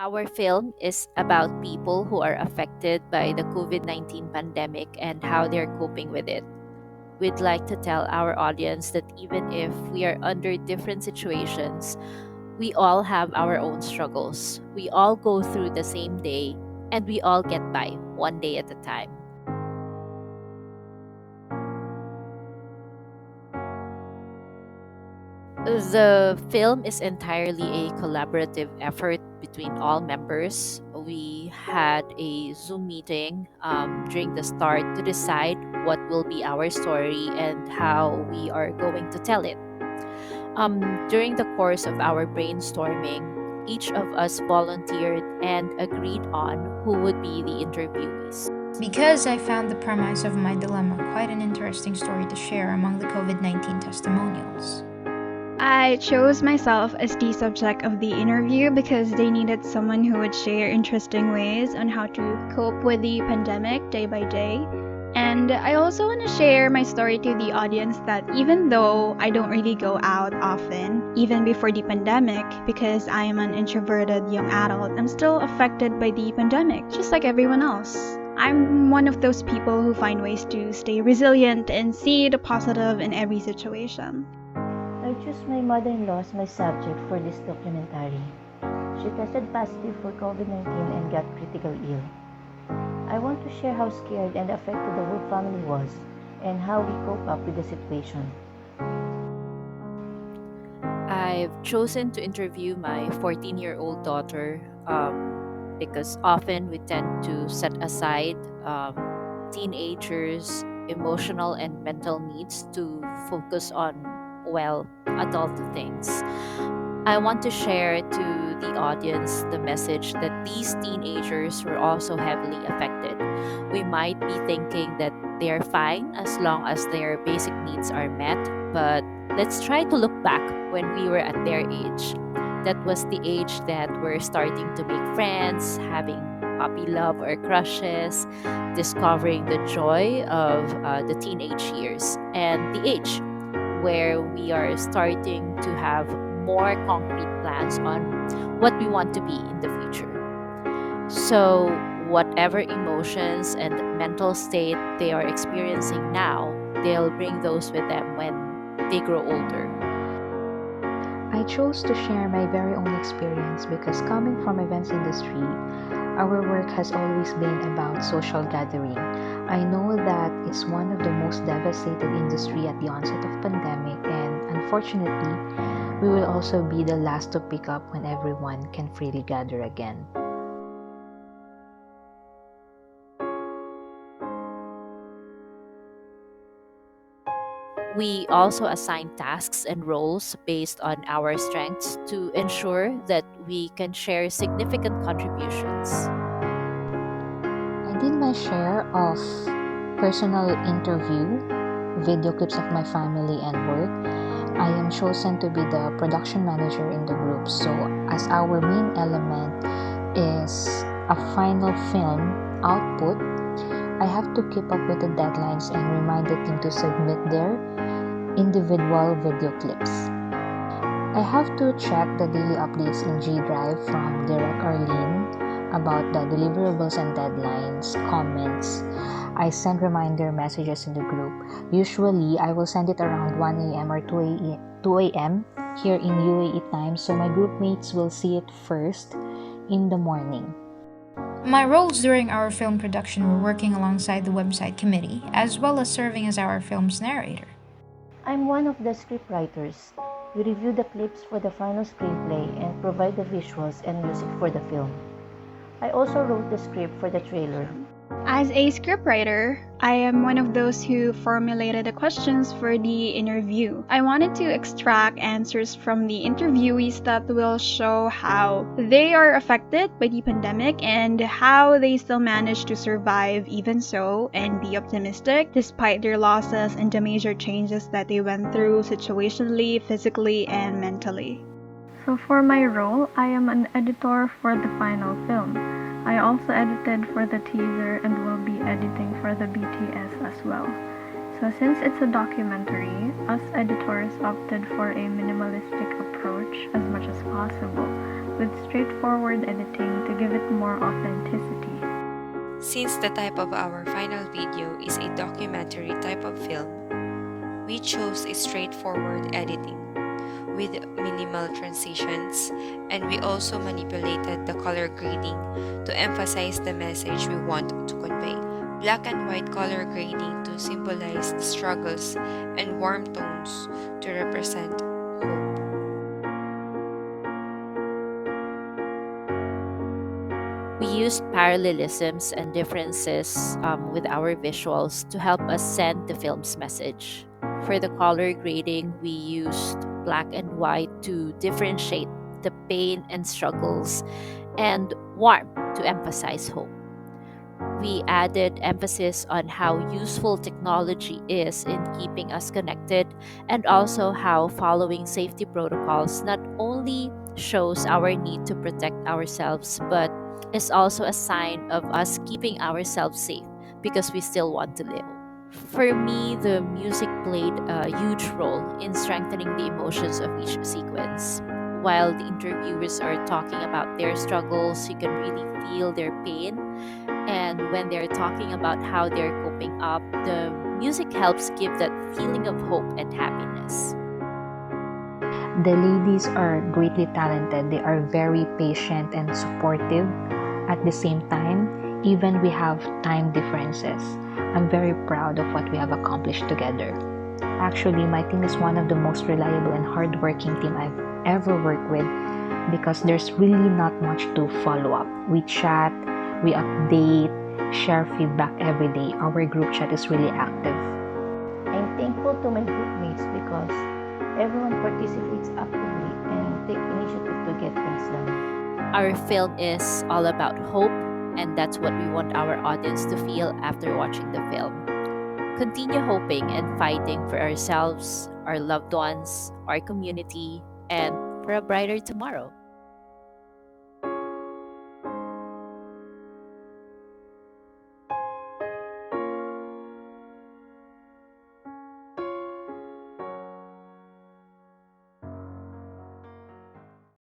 Our film is about people who are affected by the COVID-19 pandemic and how they're coping with it. We'd like to tell our audience that even if we are under different situations, we all have our own struggles. We all go through the same day, and we all get by one day at a time. The film is entirely a collaborative effort between all members. We had a Zoom meeting during the start to decide what will be our story and how we are going to tell it. During the course of our brainstorming, each of us volunteered and agreed on who would be the interviewees. Because I found the premise of my dilemma quite an interesting story to share among the COVID-19 testimonials. I chose myself as the subject of the interview because they needed someone who would share interesting ways on how to cope with the pandemic day by day. And I also want to share my story to the audience that even though I don't really go out often, even before the pandemic, because I am an introverted young adult, I'm still affected by the pandemic, just like everyone else. I'm one of those people who find ways to stay resilient and see the positive in every situation. I chose my mother-in-law as my subject for this documentary. She tested positive for COVID-19 and got critically ill. I want to share how scared and affected the whole family was and how we cope up with the situation. I've chosen to interview my 14-year-old daughter because often we tend to set aside teenagers' emotional and mental needs to focus on, well, adult things. I want to share to the audience the message that these teenagers were also heavily affected. We might be thinking that they're fine as long as their basic needs are met, but let's try to look back when we were at their age. That was the age that we're starting to make friends, having puppy love or crushes, discovering the joy of the teenage years, and the age where we are starting to have more concrete plans on what we want to be in the future. So, whatever emotions and mental state they are experiencing now, they'll bring those with them when they grow older. I chose to share my very own experience because coming from events industry, our work has always been about social gathering. I know that it's one of the most devastated industry at the onset of pandemic, and unfortunately, we will also be the last to pick up when everyone can freely gather again. We also assign tasks and roles based on our strengths to ensure that we can share significant contributions. I did my share of personal interview, video clips of my family and work. I am chosen to be the production manager in the group. So as our main element is a final film output, I have to keep up with the deadlines and remind the team to submit their individual video clips. I have to check the daily updates in G Drive from Direct Arlene about the deliverables and deadlines, comments. I send reminder messages in the group. Usually, I will send it around 1 a.m. or 2 a.m. here in UAE time, so my group mates will see it first in the morning. My roles during our film production were working alongside the website committee, as well as serving as our film's narrator. I'm one of the scriptwriters. We review the clips for the final screenplay and provide the visuals and music for the film. I also wrote the script for the trailer. As a scriptwriter, I am one of those who formulated the questions for the interview. I wanted to extract answers from the interviewees that will show how they are affected by the pandemic and how they still manage to survive even so and be optimistic despite their losses and the major changes that they went through situationally, physically, and mentally. So for my role, I am an editor for the final film. I also edited for the teaser and will be editing for the BTS as well. So since it's a documentary, us editors opted for a minimalistic approach as much as possible. with straightforward editing to give it more authenticity. Since the type of our final video is a documentary type of film, we chose a straightforward editing with minimal transitions, and we also manipulated the color grading to emphasize the message we want to convey. Black and white color grading to symbolize the struggles, and warm tones to represent hope. We used parallelisms and differences with our visuals to help us send the film's message. For the color grading, we used black and white to differentiate the pain and struggles, and warm to emphasize hope. We added emphasis on how useful technology is in keeping us connected, and also how following safety protocols not only shows our need to protect ourselves, but is also a sign of us keeping ourselves safe because we still want to live. For me, the music played a huge role in strengthening the emotions of each sequence. While the interviewers are talking about their struggles, you can really feel their pain. And when they're talking about how they're coping up, the music helps give that feeling of hope and happiness. The ladies are greatly talented. They are very patient and supportive. At the same time, even we have time differences. I'm very proud of what we have accomplished together. Actually, my team is one of the most reliable and hardworking team I've ever worked with because there's really not much to follow up. We chat, we update, share feedback every day. Our group chat is really active. I'm thankful to my groupmates because everyone participates actively and take initiative to get things done. Our film is all about hope, and that's what we want our audience to feel after watching the film. Continue hoping and fighting for ourselves, our loved ones, our community, and for a brighter tomorrow.